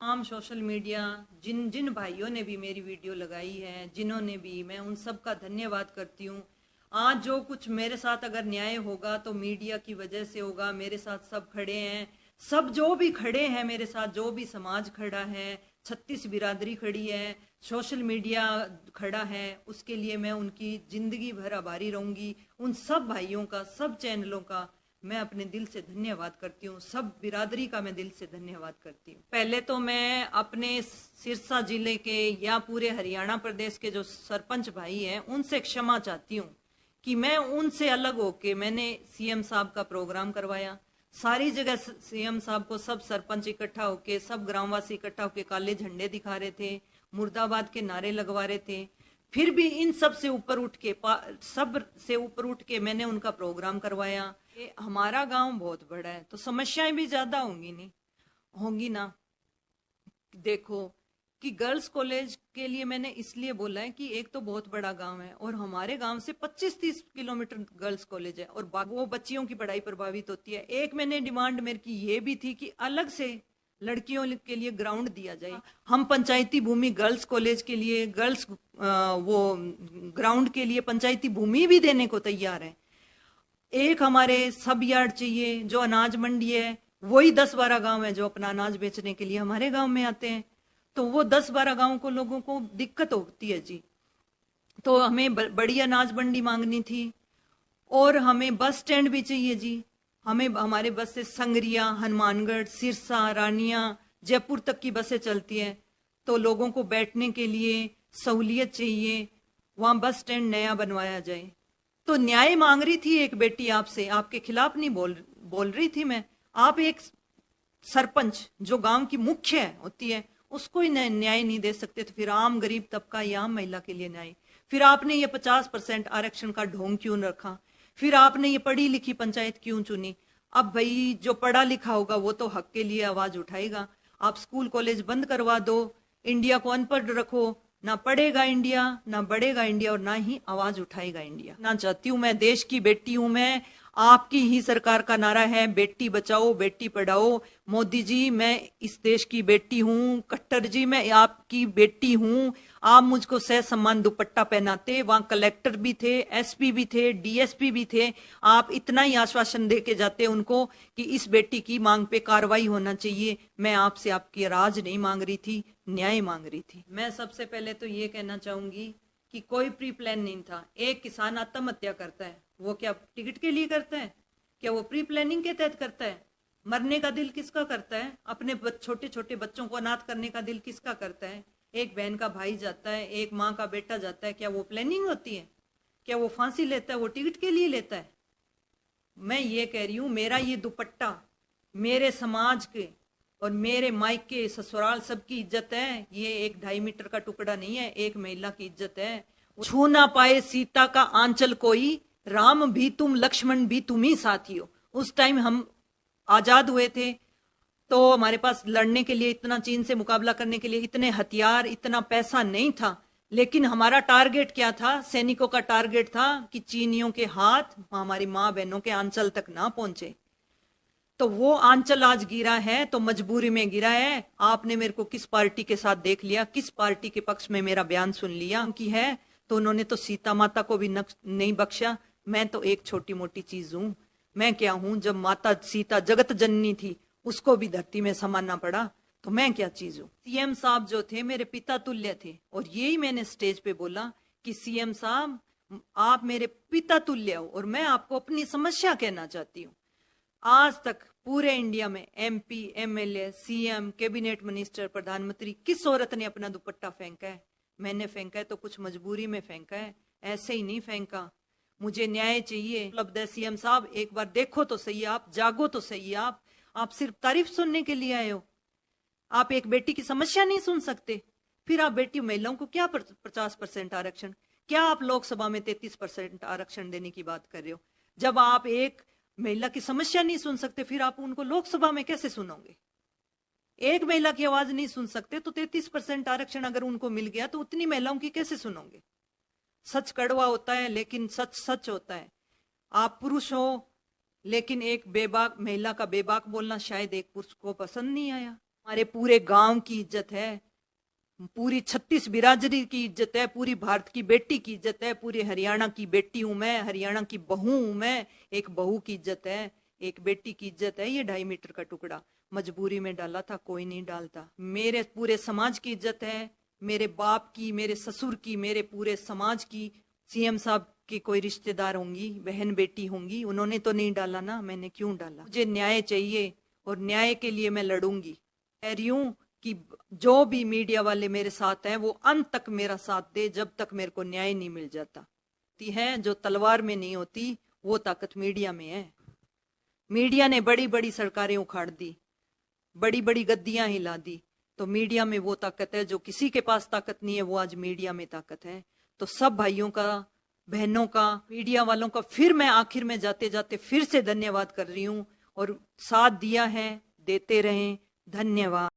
आम social media जिन जिन भाइयों ने भी मेरी वीडियो लगाई है, जिन्होंने भी, मैं उन सब का धन्यवाद करती हूँ। आज जो कुछ मेरे साथ अगर न्याय होगा तो मीडिया की वजह से होगा। मेरे साथ सब खड़े हैं, सब जो भी खड़े हैं मेरे साथ, जो भी समाज खड़ा है, 36 बिरादरी खड़ी है, सोशल मीडिया खड़ा है, उसके लिए मैं उनकी जिंदगी भर आभारी रहूंगी। उन सब भाइयों का, सब चैनलों का मैं अपने दिल से धन्यवाद करती हूँ। सब बिरादरी का मैं दिल से धन्यवाद करती हूँ। पहले तो मैं अपने सिरसा जिले के या पूरे हरियाणा प्रदेश के जो सरपंच भाई हैं उनसे क्षमा चाहती हूँ कि मैं उनसे अलग होके मैंने सीएम साहब का प्रोग्राम करवाया। सारी जगह सीएम साहब को सब सरपंच इकट्ठा होके, सब ग्रामवासी इकट्ठा होके काले झंडे दिखा रहे थे, मुर्दाबाद के नारे लगवा रहे थे। फिर भी इन सब से ऊपर उठ के, सब से ऊपर उठ के मैंने उनका प्रोग्राम करवाया। हमारा गांव बहुत बड़ा है तो समस्याएं भी ज्यादा होंगी, नहीं होंगी ना। देखो कि गर्ल्स कॉलेज के लिए मैंने इसलिए बोला है कि एक तो बहुत बड़ा गांव है और हमारे गांव से 25-30 किलोमीटर गर्ल्स कॉलेज है और वो बच्चियों की पढ़ाई प्रभावित होती है। एक मैंने डिमांड मेरी की ये भी थी कि अलग से लड़कियों के लिए ग्राउंड दिया जाए। हम पंचायती भूमि गर्ल्स कॉलेज के लिए, गर्ल्स वो ग्राउंड के लिए पंचायती भूमि भी देने को तैयार है। एक हमारे सब यार्ड चाहिए, जो अनाज मंडी है वही 10-12 गांव है जो अपना अनाज बेचने के लिए हमारे गांव में आते हैं। तो वो 10-12 गांव को लोगों को दिक्कत होती है जी। तो हमें बड़ी अनाज मंडी मांगनी थी और हमें बस स्टैंड भी चाहिए जी। हमें हमारे बस से संगरिया, हनुमानगढ़, सिरसा, रानिया, जयपुर तक की बसें चलती है। तो लोगों को बैठने के लिए सहूलियत चाहिए, वहां बस स्टैंड नया बनवाया जाए। तो न्याय मांग रही थी एक बेटी आपसे, आपके खिलाफ नहीं बोल रही थी मैं। आप एक सरपंच जो गांव की मुख्य होती है उसको ही न्याय नहीं दे सकते तो फिर आम गरीब तबका या आम महिला के लिए न्याय? फिर आपने ये 50% आरक्षण का ढोंग क्यों रखा? फिर आपने ये पढ़ी लिखी पंचायत क्यों चुनी? अब भाई जो पढ़ा लिखा होगा वो तो हक के लिए आवाज उठाएगा। आप स्कूल कॉलेज बंद करवा दो, इंडिया को अनपढ़ रखो, ना पढ़ेगा इंडिया, ना बढ़ेगा इंडिया और ना ही आवाज उठाएगा इंडिया। ना चाहती हूं, मैं देश की बेटी हूं। मैं आपकी ही सरकार का नारा है बेटी बचाओ बेटी पढ़ाओ। मोदी जी, मैं इस देश की बेटी हूं। कट्टर जी, मैं आपकी बेटी हूं। आप मुझको सह सम्मान दुपट्टा पहनाते, वहां कलेक्टर भी थे, एसपी भी थे, डीएसपी भी थे। आप इतना ही आश्वासन दे के जाते उनको कि इस बेटी की मांग पे कार्रवाई होना चाहिए। मैं आपसे आपकी राज नहीं मांग रही थी, न्याय मांग रही थी। मैं सबसे पहले तो ये कहना चाहूंगी कि कोई प्री प्लान नहीं था। एक किसान आत्महत्या करता है, वो क्या टिकट के लिए करता है? क्या वो प्री प्लानिंग के तहत करता है? मरने का दिल किसका करता है? अपने छोटे छोटे बच्चों को अनाथ करने का दिल किसका करता है? एक बहन का भाई जाता है, एक माँ का बेटा जाता है, क्या वो प्लानिंग होती है? क्या वो फांसी लेता है? वो टिकट के लिए लेता है? मैं ये कह रही हूं, मेरा ये दुपट्टा मेरे समाज के और मेरे मायके ससुराल सबकी इज्जत है। ये एक 2.5 मीटर का टुकड़ा नहीं है, एक महिला की इज्जत है। छू ना पाए सीता का आंचल कोई, राम भी तुम लक्ष्मण भी तुम ही साथी हो। उस टाइम हम आजाद हुए थे तो हमारे पास लड़ने के लिए इतना, चीन से मुकाबला करने के लिए इतने हथियार, इतना पैसा नहीं था। लेकिन हमारा टारगेट क्या था? सैनिकों का टारगेट था कि चीनियों के हाथ हमारी माँ बहनों के आंचल तक ना पहुंचे। तो वो आंचल आज गिरा है तो मजबूरी में गिरा है। आपने मेरे को किस पार्टी के साथ देख लिया, किस पार्टी के पक्ष में मेरा बयान सुन लिया कि है? तो उन्होंने तो सीता माता को भी नहीं बख्शा। मैं तो एक छोटी मोटी चीज हूं। मैं क्या हूं? जब माता सीता जगत जननी थी उसको भी धरती में समाना पड़ा, तो मैं क्या चीज हूं? सीएम साहब जो थे मेरे पिता तुल्य थे और यही मैंने स्टेज पे बोला कि सीएम साहब आप मेरे पिता तुल्य हो और मैं आपको अपनी समस्या कहना चाहती हूँ। आज तक पूरे इंडिया में MP, MLA, CM, cabinet minister, प्रधानमंत्री, किस औरत ने अपना दुपट्टा फेंका है? मैंने फेंका है तो कुछ मजबूरी में फेंका है, ऐसे ही नहीं फेंका। मुझे न्याय चाहिए। उपलब्ध है सीएम साहब, एक बार देखो तो सही, आप जागो तो सही। आप सिर्फ तारीफ सुनने के लिए आए हो। आप एक बेटी की समस्या नहीं सुन सकते? फिर आप बेटी महिलाओं को क्या 50% आरक्षण? क्या आप लोकसभा में 33% आरक्षण देने की बात कर रहे हो? जब आप एक महिला की समस्या नहीं सुन सकते फिर आप उनको लोकसभा में कैसे सुनोगे? एक महिला की आवाज नहीं सुन सकते तो 33% आरक्षण अगर उनको मिल गया तो उतनी महिलाओं की कैसे सुनोगे? सच कड़वा होता है लेकिन सच सच होता है। आप पुरुष हो लेकिन एक बेबाक महिला का बेबाक बोलना शायद एक पुरुष को पसंद नहीं आया। हमारे पूरे गांव की इज्जत है, पूरी 36 बिरादरी की इज्जत है, पूरी भारत की बेटी की इज्जत है, पूरे हरियाणा की बेटी हूं मैं, हरियाणा की बहू हूं मैं। एक बहू की इज्जत है, एक बेटी की इज्जत है। ये 2.5 मीटर का टुकड़ा मजबूरी में डाला था, कोई नहीं डालता। मेरे पूरे समाज की इज्जत है, मेरे बाप की, मेरे ससुर की, मेरे पूरे समाज की। सीएम साहब के कोई रिश्तेदार होंगी, बहन बेटी होंगी, उन्होंने तो नहीं डाला ना, मैंने क्यों डाला? मुझे न्याय चाहिए और न्याय के लिए मैं लड़ूंगी। कह रही हूं कि जो भी मीडिया वाले मेरे साथ हैं वो अंत तक मेरा साथ दे, जब तक मेरे को न्याय नहीं मिल जाता। है जो तलवार में नहीं होती, वो ताकत मीडिया में है। मीडिया ने बड़ी बड़ी सरकारें उखाड़ दी, बड़ी बड़ी गद्दियां हिला दी, तो मीडिया में वो ताकत है। जो किसी के पास ताकत नहीं है, वो आज मीडिया में ताकत है। तो सब भाइयों का, बहनों का, मीडिया वालों का फिर मैं आखिर में जाते जाते फिर से धन्यवाद कर रही हूं। और साथ दिया है, देते रहें। धन्यवाद।